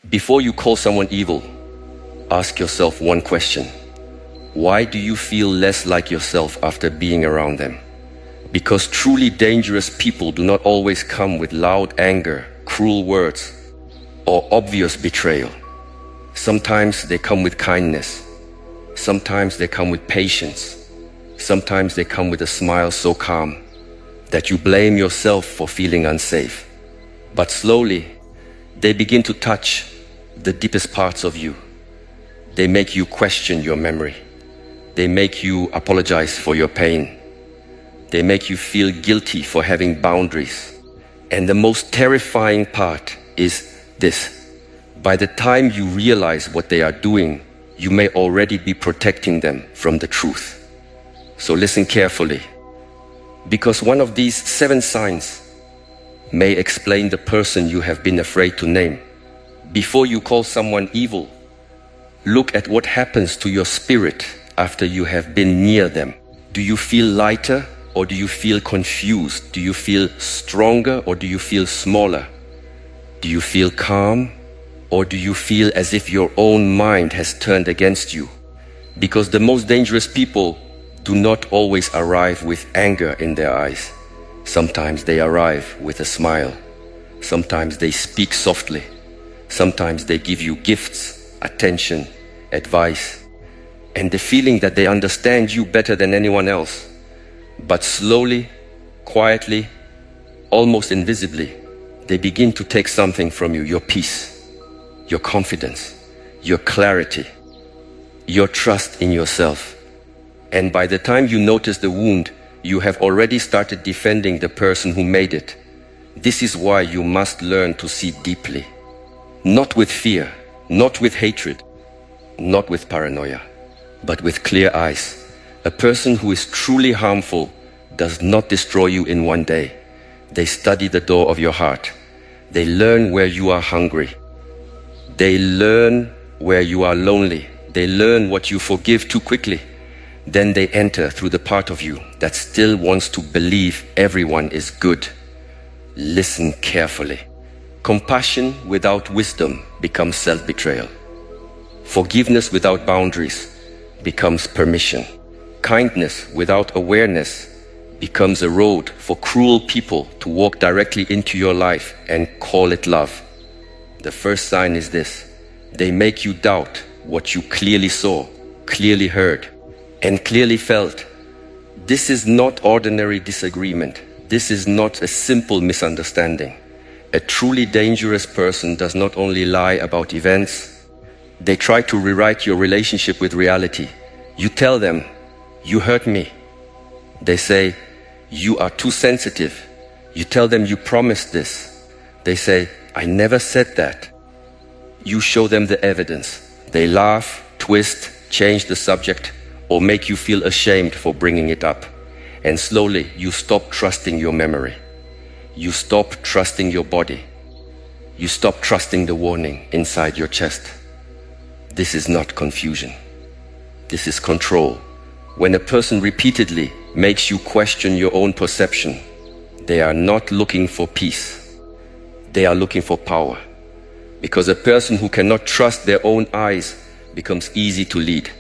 Before you call someone evil, ask yourself one question. Why do you feel less like yourself after being around them? Because truly dangerous people do not always come with loud anger, cruel words, or obvious betrayal. Sometimes they come with kindness. Sometimes they come with patience. Sometimes they come with a smile so calm that you blame yourself for feeling unsafe. But slowly, they begin to touch the deepest parts of you. They make you question your memory. They make you apologize for your pain. They make you feel guilty for having boundaries. And the most terrifying part is this. By the time you realize what they are doing, you may already be protecting them from the truth. So listen carefully, because one of these 7 signs may explain the person you have been afraid to name. Before you call someone evil, look at what happens to your spirit after you have been near them. Do you feel lighter or do you feel confused? Do you feel stronger or do you feel smaller? Do you feel calm or do you feel as if your own mind has turned against you? Because the most dangerous people do not always arrive with anger in their eyes. Sometimes they arrive with a smile. Sometimes they speak softly. Sometimes they give you gifts, attention, advice, and the feeling that they understand you better than anyone else. But slowly, quietly, almost invisibly, they begin to take something from you, your peace, your confidence, your clarity, your trust in yourself. And by the time you notice the wound, you have already started defending the person who made it. This is why you must learn to see deeply. Not with fear, not with hatred, not with paranoia, but with clear eyes. A person who is truly harmful does not destroy you in one day. They study the door of your heart. They learn where you are hungry. They learn where you are lonely. They learn what you forgive too quickly. Then they enter through the part of you that still wants to believe everyone is good. Listen carefully. Compassion without wisdom becomes self-betrayal. Forgiveness without boundaries becomes permission. Kindness without awareness becomes a road for cruel people to walk directly into your life and call it love. The first sign is this. They make you doubt what you clearly saw, clearly heard, and clearly felt. This is not ordinary disagreement. This is not a simple misunderstanding. A truly dangerous person does not only lie about events, they try to rewrite your relationship with reality. You tell them, you hurt me. They say, you are too sensitive. You tell them you promised this. They say, I never said that. You show them the evidence. They laugh, twist, change the subject, or make you feel ashamed for bringing it up. And slowly you stop trusting your memory. You stop trusting your body. You stop trusting the warning inside your chest. This is not confusion. This is control. When a person repeatedly makes you question your own perception, they are not looking for peace. They are looking for power. Because a person who cannot trust their own eyes becomes easy to lead.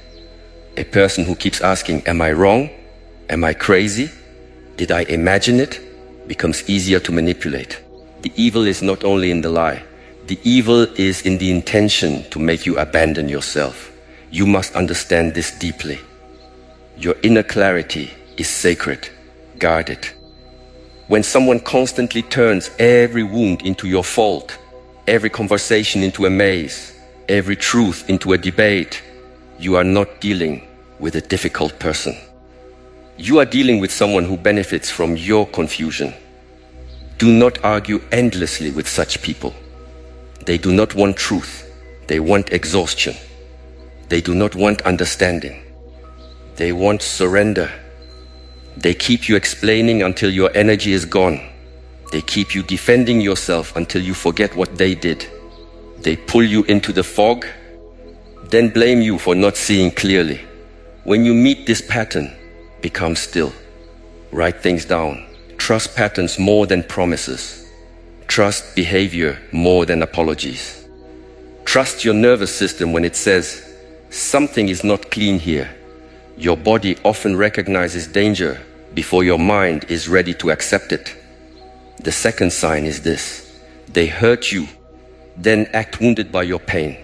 A person who keeps asking, am I wrong? Am I crazy? Did I imagine it? Becomes easier to manipulate. The evil is not only in the lie. The evil is in the intention to make you abandon yourself. You must understand this deeply. Your inner clarity is sacred. Guard it. When someone constantly turns every wound into your fault, every conversation into a maze, every truth into a debate, you are not dealing with a difficult person. You are dealing with someone who benefits from your confusion. Do not argue endlessly with such people. They do not want truth. They want exhaustion. They do not want understanding. They want surrender. They keep you explaining until your energy is gone. They keep you defending yourself until you forget what they did. They pull you into the fog, then blame you for not seeing clearly. When you meet this pattern, become still. Write things down. Trust patterns more than promises. Trust behavior more than apologies. Trust your nervous system when it says, something is not clean here. Your body often recognizes danger before your mind is ready to accept it. The second sign is this: they hurt you, then act wounded by your pain.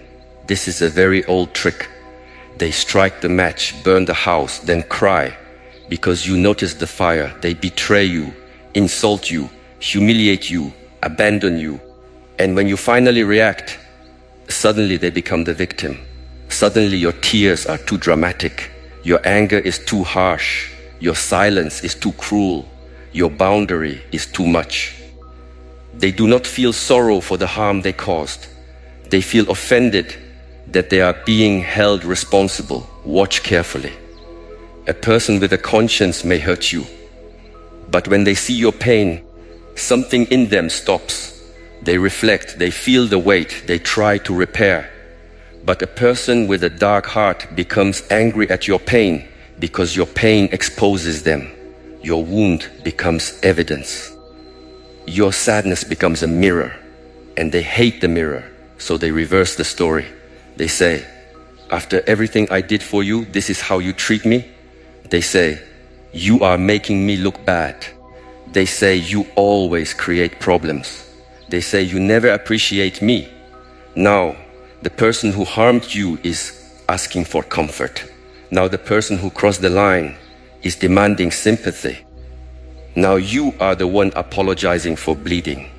This is a very old trick. They strike the match, burn the house, then cry because you notice the fire. They betray you, insult you, humiliate you, abandon you. And when you finally react, suddenly they become the victim. Suddenly your tears are too dramatic. Your anger is too harsh. Your silence is too cruel. Your boundary is too much. They do not feel sorrow for the harm they caused. They feel offended that they are being held responsible. Watch carefully. A person with a conscience may hurt you, but when they see your pain, something in them stops. They reflect, they feel the weight, they try to repair. But a person with a dark heart becomes angry at your pain because your pain exposes them. Your wound becomes evidence. Your sadness becomes a mirror, and they hate the mirror, so they reverse the story. They say, after everything I did for you, this is how you treat me? They say, you are making me look bad. They say, you always create problems. They say, you never appreciate me. Now, the person who harmed you is asking for comfort. Now the person who crossed the line is demanding sympathy. Now you are the one apologizing for bleeding.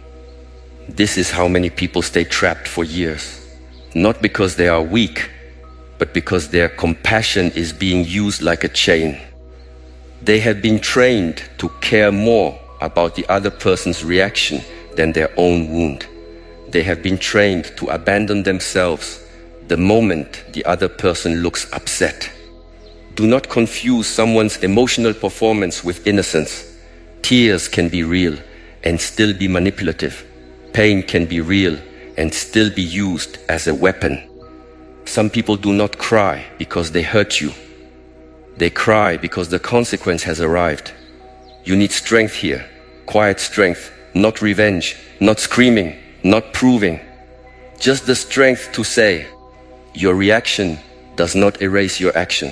This is how many people stay trapped for years. Not because they are weak, but because their compassion is being used like a chain. They have been trained to care more about the other person's reaction than their own wound. They have been trained to abandon themselves the moment the other person looks upset. Do not confuse someone's emotional performance with innocence. Tears can be real and still be manipulative. Pain can be real and still be used as a weapon. Some people do not cry because they hurt you. They cry because the consequence has arrived. You need strength here, quiet strength, not revenge, not screaming, not proving. Just the strength to say, your reaction does not erase your action.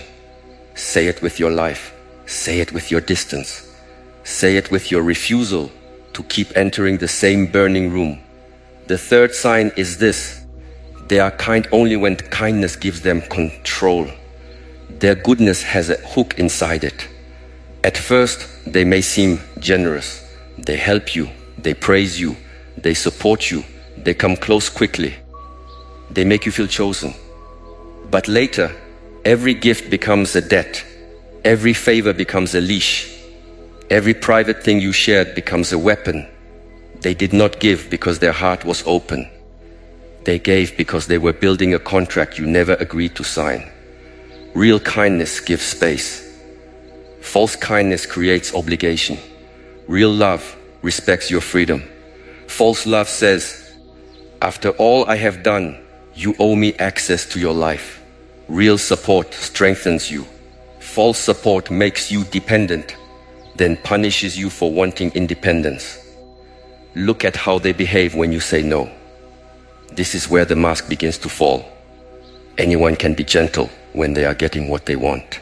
Say it with your life. Say it with your distance. Say it with your refusal to keep entering the same burning room. The third sign is this: they are kind only when kindness gives them control. Their goodness has a hook inside it. At first, they may seem generous. They help you, they praise you, they support you, they come close quickly. They make you feel chosen. But later, every gift becomes a debt. Every favor becomes a leash. Every private thing you shared becomes a weapon. They did not give because their heart was open. They gave because they were building a contract you never agreed to sign. Real kindness gives space. False kindness creates obligation. Real love respects your freedom. False love says, after all I have done, you owe me access to your life. Real support strengthens you. False support makes you dependent, then punishes you for wanting independence. Look at how they behave when you say no. This is where the mask begins to fall. Anyone can be gentle when they are getting what they want.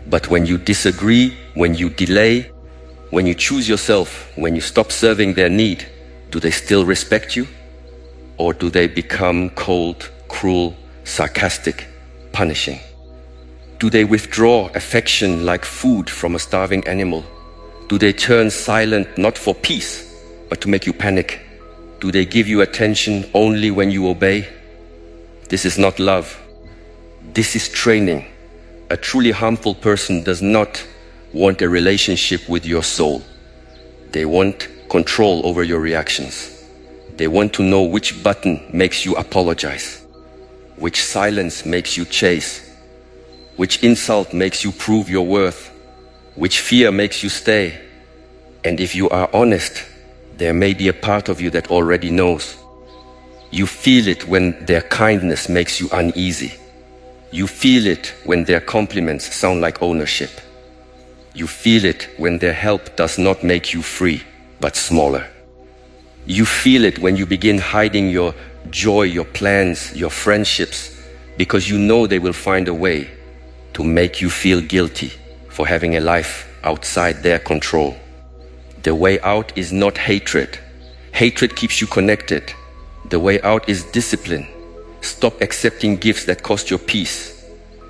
But when you disagree, when you delay, when you choose yourself, when you stop serving their need, do they still respect you? Or do they become cold, cruel, sarcastic, punishing? Do they withdraw affection like food from a starving animal? Do they turn silent not for peace, but to make you panic? Do they give you attention only when you obey? This is not love. This is training. A truly harmful person does not want a relationship with your soul. They want control over your reactions. They want to know which button makes you apologize, which silence makes you chase, which insult makes you prove your worth, which fear makes you stay. And if you are honest, there may be a part of you that already knows. You feel it when their kindness makes you uneasy. You feel it when their compliments sound like ownership. You feel it when their help does not make you free, but smaller. You feel it when you begin hiding your joy, your plans, your friendships, because you know they will find a way to make you feel guilty for having a life outside their control. The way out is not hatred. Hatred keeps you connected. The way out is discipline. Stop accepting gifts that cost your peace.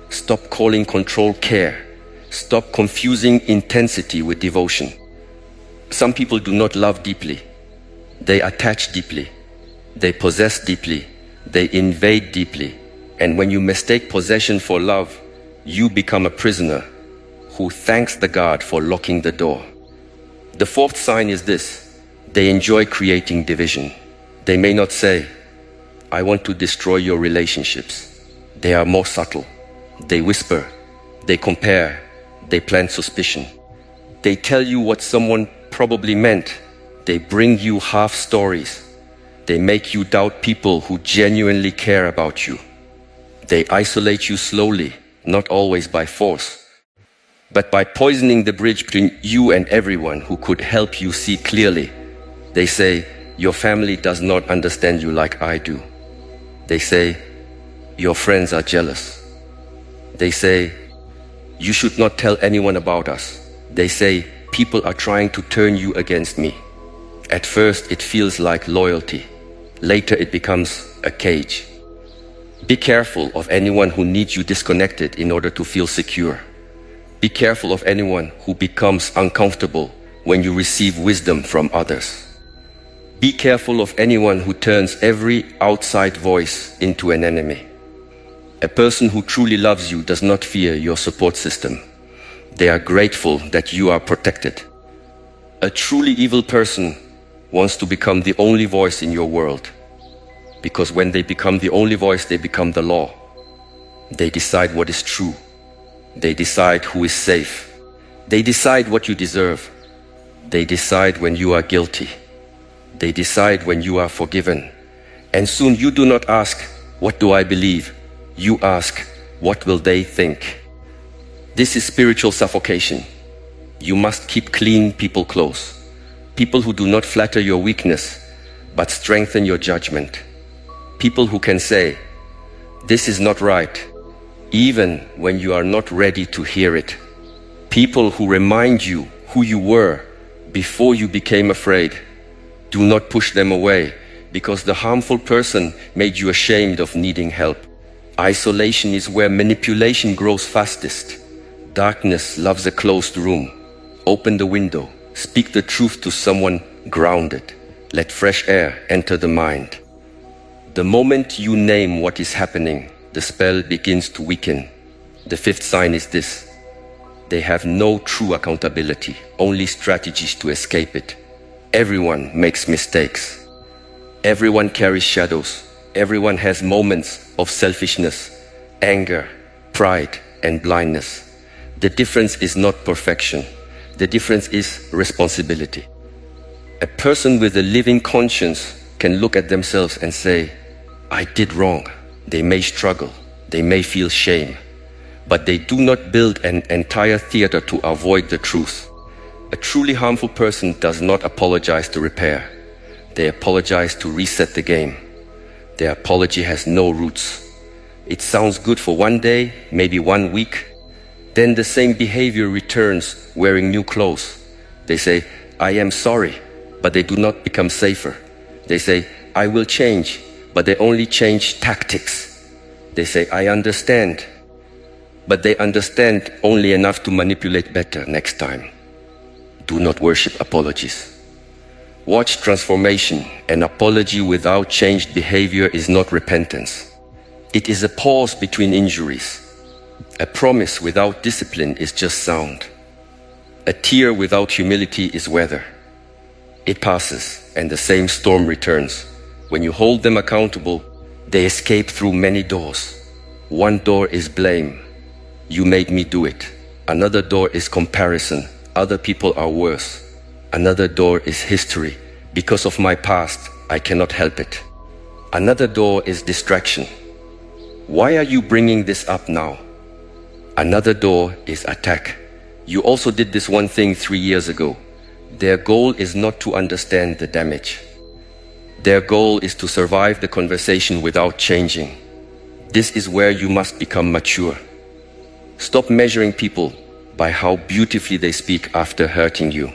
Stop calling control care. Stop confusing intensity with devotion. Some people do not love deeply. They attach deeply. They possess deeply. They invade deeply. And when you mistake possession for love, you become a prisoner who thanks the God for locking the door. The fourth sign is this: they enjoy creating division. They may not say, "I want to destroy your relationships." They are more subtle. They whisper, they compare, they plant suspicion. They tell you what someone probably meant. They bring you half stories. They make you doubt people who genuinely care about you. They isolate you slowly, not always by force, but by poisoning the bridge between you and everyone who could help you see clearly. They say, "Your family does not understand you like I do." They say, "Your friends are jealous." They say, "You should not tell anyone about us." They say, "People are trying to turn you against me." At first it feels like loyalty. Later it becomes a cage. Be careful of anyone who needs you disconnected in order to feel secure. Be careful of anyone who becomes uncomfortable when you receive wisdom from others. Be careful of anyone who turns every outside voice into an enemy. A person who truly loves you does not fear your support system. They are grateful that you are protected. A truly evil person wants to become the only voice in your world, because when they become the only voice, they become the law. They decide what is true. They decide who is safe. They decide what you deserve. They decide when you are guilty. They decide when you are forgiven. And soon you do not ask, "What do I believe?" You ask, "What will they think?" This is spiritual suffocation. You must keep clean people close. People who do not flatter your weakness, but strengthen your judgment. People who can say, "This is not right," even when you are not ready to hear it. People who remind you who you were before you became afraid. Do not push them away, because the harmful person made you ashamed of needing help. Isolation is where manipulation grows fastest. Darkness loves a closed room. Open the window. Speak the truth to someone grounded. Let fresh air enter the mind. The moment you name what is happening, the spell begins to weaken. The fifth sign is this: they have no true accountability, only strategies to escape it. Everyone makes mistakes. Everyone carries shadows. Everyone has moments of selfishness, anger, pride, and blindness. The difference is not perfection. The difference is responsibility. A person with a living conscience can look at themselves and say, "I did wrong." They may struggle. They may feel shame. But they do not build an entire theater to avoid the truth. A truly harmful person does not apologize to repair. They apologize to reset the game. Their apology has no roots. It sounds good for one day, maybe 1 week. Then the same behavior returns wearing new clothes. They say, "I am sorry," but they do not become safer. They say, "I will change," but they only change tactics. They say, "I understand," but they understand only enough to manipulate better next time. Do not worship apologies. Watch transformation. An apology without changed behavior is not repentance. It is a pause between injuries. A promise without discipline is just sound. A tear without humility is weather. It passes, and the same storm returns. When you hold them accountable, they escape through many doors. One door is blame. You made me do it. Another door is comparison. Other people are worse. Another door is history. Because of my past, I cannot help it. Another door is distraction. Why are you bringing this up now? Another door is attack. You also did this one thing 3 years ago. Their goal is not to understand the damage. Their goal is to survive the conversation without changing. This is where you must become mature. Stop measuring people by how beautifully they speak after hurting you.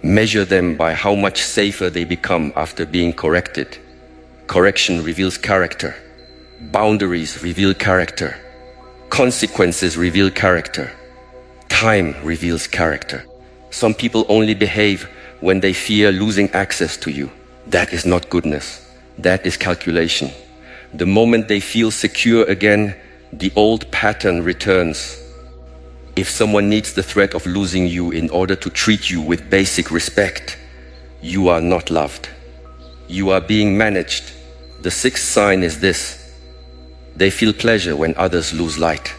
Measure them by how much safer they become after being corrected. Correction reveals character. Boundaries reveal character. Consequences reveal character. Time reveals character. Some people only behave when they fear losing access to you. That is not goodness. That is calculation. The moment they feel secure again, the old pattern returns. If someone needs the threat of losing you in order to treat you with basic respect, you are not loved. You are being managed. The sixth sign is this: they feel pleasure when others lose light.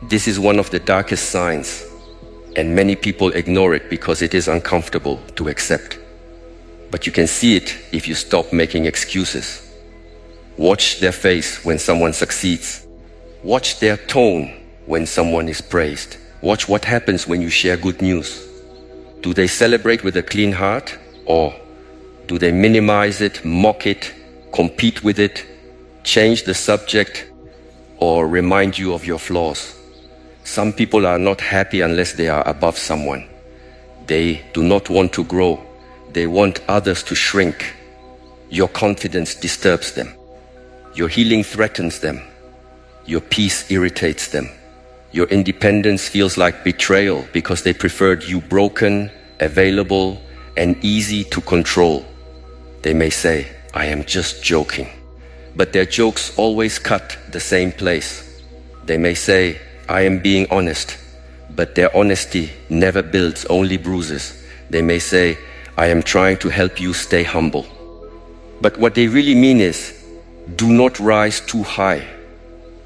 This is one of the darkest signs, and many people ignore it because it is uncomfortable to accept. But you can see it if you stop making excuses. Watch their face when someone succeeds. Watch their tone when someone is praised. Watch what happens when you share good news. Do they celebrate with a clean heart, or do they minimize it, mock it, compete with it, change the subject, or remind you of your flaws? Some people are not happy unless they are above someone. They do not want to grow. They want others to shrink. Your confidence disturbs them. Your healing threatens them. Your peace irritates them. Your independence feels like betrayal because they preferred you broken, available, and easy to control. They may say, "I am just joking." But their jokes always cut the same place. They may say, "I am being honest," but their honesty never builds, only bruises. They may say, "I am trying to help you stay humble." But what they really mean is, do not rise too high,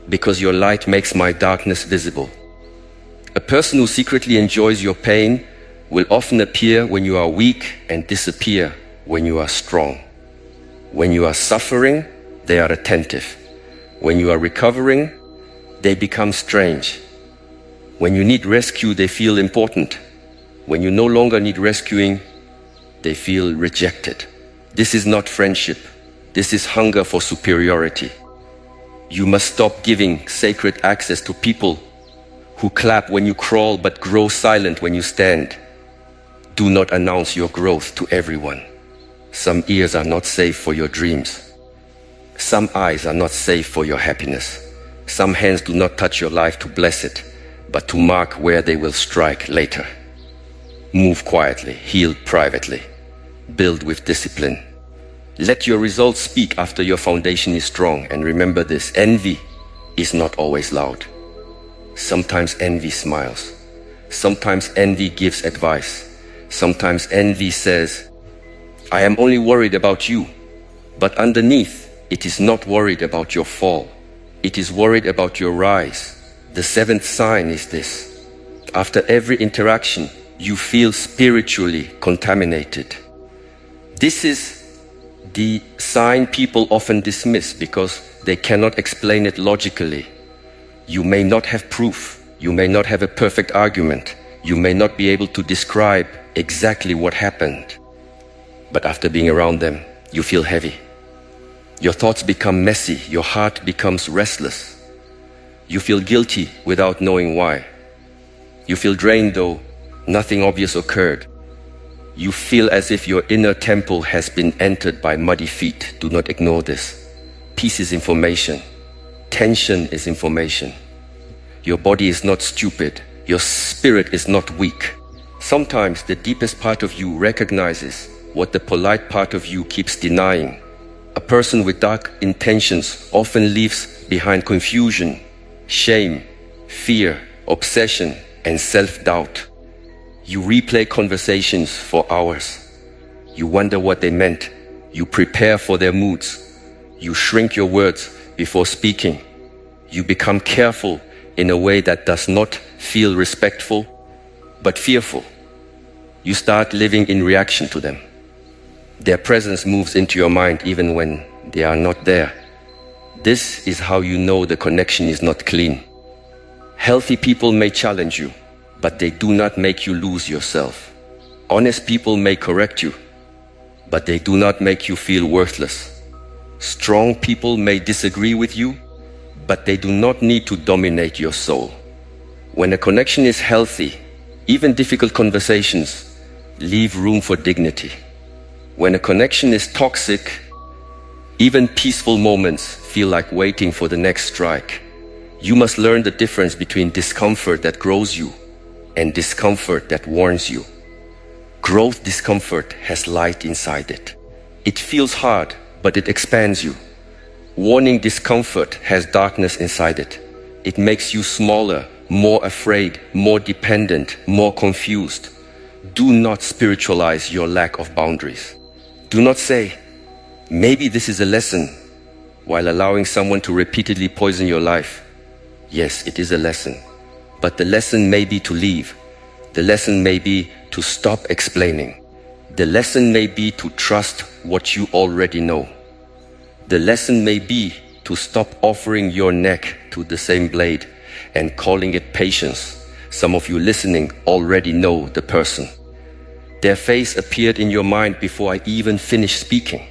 because your light makes my darkness visible. A person who secretly enjoys your pain will often appear when you are weak and disappear when you are strong. When you are suffering, they are attentive. When you are recovering, they become strange. When you need rescue, they feel important. When you no longer need rescuing, they feel rejected. This is not friendship. This is hunger for superiority. You must stop giving sacred access to people who clap when you crawl but grow silent when you stand. Do not announce your growth to everyone. Some ears are not safe for your dreams. Some eyes are not safe for your happiness. Some hands do not touch your life to bless it, but to mark where they will strike later. Move quietly, heal privately, build with discipline. Let your results speak after your foundation is strong, and remember this: envy is not always loud. Sometimes envy smiles. Sometimes envy gives advice. Sometimes envy says, "I am only worried about you," but underneath, it is not worried about your fall. It is worried about your rise. The seventh sign is this: after every interaction, you feel spiritually contaminated. This is the sign people often dismiss because they cannot explain it logically. You may not have proof. You may not have a perfect argument. You may not be able to describe exactly what happened. But after being around them, you feel heavy. Your thoughts become messy. Your heart becomes restless. You feel guilty without knowing why. You feel drained though nothing obvious occurred. You feel as if your inner temple has been entered by muddy feet. Do not ignore this. Peace is information. Tension is information. Your body is not stupid. Your spirit is not weak. Sometimes the deepest part of you recognizes what the polite part of you keeps denying. A person with dark intentions often leaves behind confusion, shame, fear, obsession, and self-doubt. You replay conversations for hours. You wonder what they meant. You prepare for their moods. You shrink your words before speaking. You become careful in a way that does not feel respectful, but fearful. You start living in reaction to them. Their presence moves into your mind even when they are not there. This is how you know the connection is not clean. Healthy people may challenge you, but they do not make you lose yourself. Honest people may correct you, but they do not make you feel worthless. Strong people may disagree with you, but they do not need to dominate your soul. When a connection is healthy, even difficult conversations leave room for dignity. When a connection is toxic, even peaceful moments feel like waiting for the next strike. You must learn the difference between discomfort that grows you and discomfort that warns you. Growth discomfort has light inside it. It feels hard, but it expands you. Warning discomfort has darkness inside it. It makes you smaller, more afraid, more dependent, more confused. Do not spiritualize your lack of boundaries. Do not say, maybe this is a lesson, while allowing someone to repeatedly poison your life. Yes, it is a lesson, but the lesson may be to leave. The lesson may be to stop explaining. The lesson may be to trust what you already know. The lesson may be to stop offering your neck to the same blade and calling it patience. Some of you listening already know the person. Their face appeared in your mind before I even finished speaking.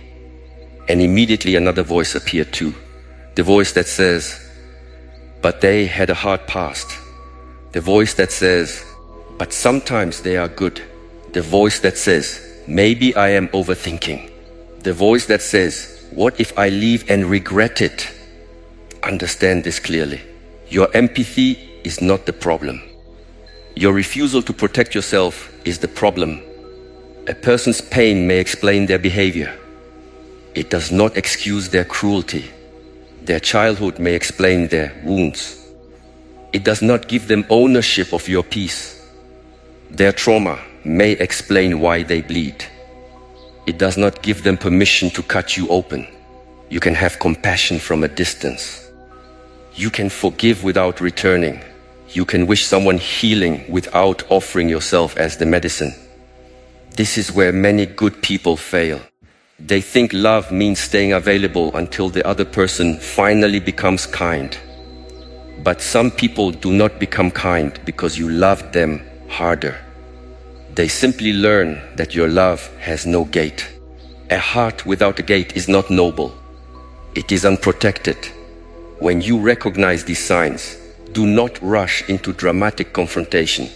And immediately another voice appeared too. The voice that says, but they had a hard past. The voice that says, but sometimes they are good. The voice that says, maybe I am overthinking. The voice that says, what if I leave and regret it? Understand this clearly. Your empathy is not the problem. Your refusal to protect yourself is the problem. A person's pain may explain their behavior. It does not excuse their cruelty. Their childhood may explain their wounds. It does not give them ownership of your peace. Their trauma may explain why they bleed. It does not give them permission to cut you open. You can have compassion from a distance. You can forgive without returning. You can wish someone healing without offering yourself as the medicine. This is where many good people fail. They think love means staying available until the other person finally becomes kind. But some people do not become kind because you loved them harder. They simply learn that your love has no gate. A heart without a gate is not noble. It is unprotected. When you recognize these signs, do not rush into dramatic confrontation.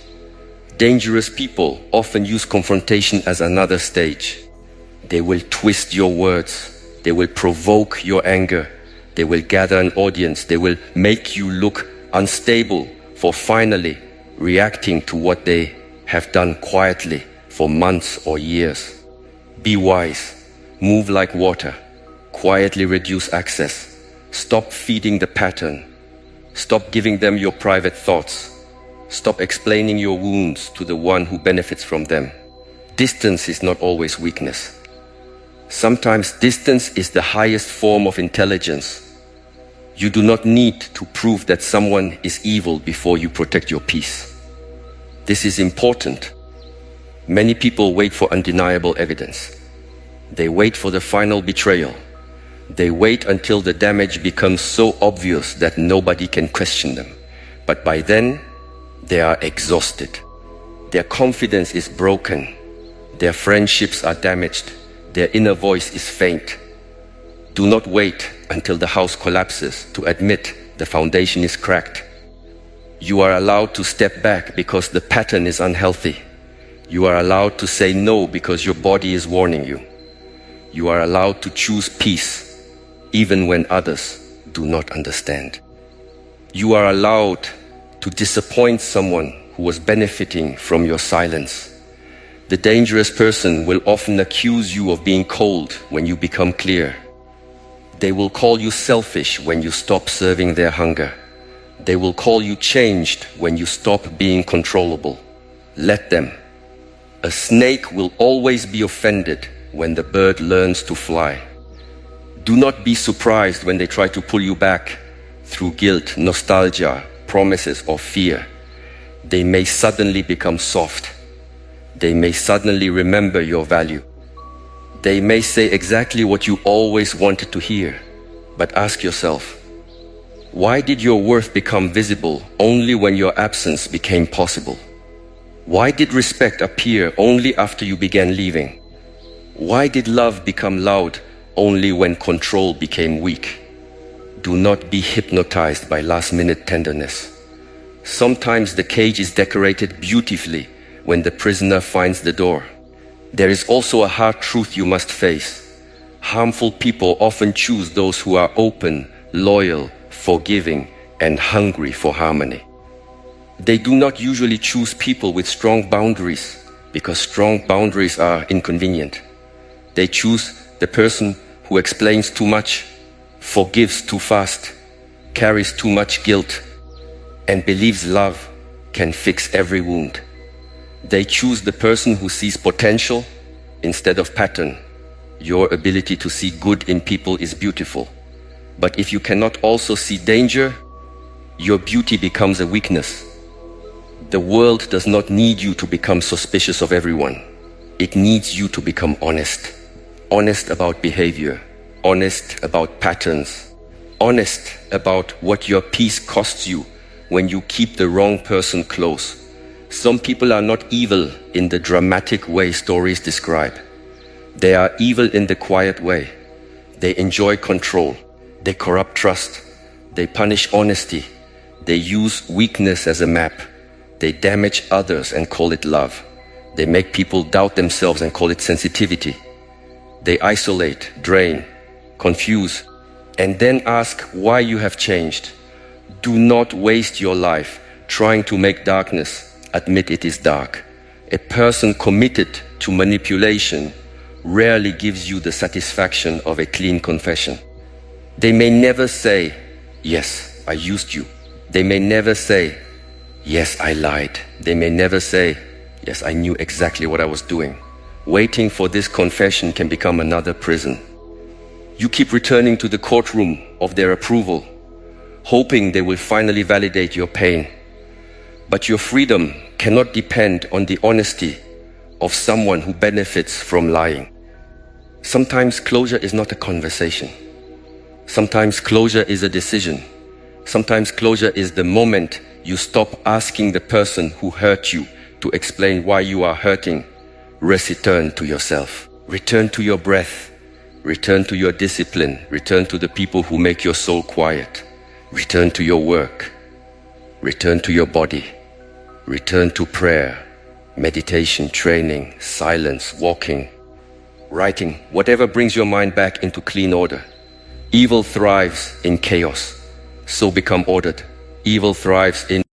Dangerous people often use confrontation as another stage. They will twist your words. They will provoke your anger. They will gather an audience. They will make you look unstable for finally reacting to what they have done quietly for months or years. Be wise. Move like water. Quietly reduce access. Stop feeding the pattern. Stop giving them your private thoughts. Stop explaining your wounds to the one who benefits from them. Distance is not always weakness. Sometimes distance is the highest form of intelligence. You do not need to prove that someone is evil before you protect your peace. This is important. Many people wait for undeniable evidence. They wait for the final betrayal. They wait until the damage becomes so obvious that nobody can question them. But by then, they are exhausted. Their confidence is broken. Their friendships are damaged. Their inner voice is faint. Do not wait until the house collapses to admit the foundation is cracked. You are allowed to step back because the pattern is unhealthy. You are allowed to say no because your body is warning you. You are allowed to choose peace even when others do not understand. You are allowed to disappoint someone who was benefiting from your silence. The dangerous person will often accuse you of being cold when you become clear. They will call you selfish when you stop serving their hunger. They will call you changed when you stop being controllable. Let them. A snake will always be offended when the bird learns to fly. Do not be surprised when they try to pull you back through guilt, nostalgia, promises, or fear. They may suddenly become soft. They may suddenly remember your value. They may say exactly what you always wanted to hear. But ask yourself, why did your worth become visible only when your absence became possible? Why did respect appear only after you began leaving? Why did love become loud only when control became weak? Do not be hypnotized by last-minute tenderness. Sometimes the cage is decorated beautifully when the prisoner finds the door. There is also a hard truth you must face. Harmful people often choose those who are open, loyal, forgiving, and hungry for harmony. They do not usually choose people with strong boundaries because strong boundaries are inconvenient. They choose the person who explains too much, forgives too fast, carries too much guilt, and believes love can fix every wound. They choose the person who sees potential instead of pattern. Your ability to see good in people is beautiful. But if you cannot also see danger, your beauty becomes a weakness. The world does not need you to become suspicious of everyone. It needs you to become honest. Honest about behavior, honest about patterns, honest about what your peace costs you when you keep the wrong person close. Some people are not evil in the dramatic way stories describe. They are evil in the quiet way. They enjoy control. They corrupt trust. They punish honesty. They use weakness as a map. They damage others and call it love. They make people doubt themselves and call it sensitivity. They isolate, drain, confuse, and then ask why you have changed. Do not waste your life trying to make darkness admit it is dark. A person committed to manipulation rarely gives you the satisfaction of a clean confession. They may never say, yes, I used you. They may never say, yes, I lied. They may never say, yes, I knew exactly what I was doing. Waiting for this confession can become another prison. You keep returning to the courtroom of their approval, hoping they will finally validate your pain. But your freedom cannot depend on the honesty of someone who benefits from lying. Sometimes closure is not a conversation. Sometimes closure is a decision. Sometimes closure is the moment you stop asking the person who hurt you to explain why you are hurting. Return to yourself. Return to your breath. Return to your discipline. Return to the people who make your soul quiet. Return to your work. Return to your body. Return to prayer, meditation, training, silence, walking, writing, whatever brings your mind back into clean order. Evil thrives in chaos, so become ordered. Evil thrives in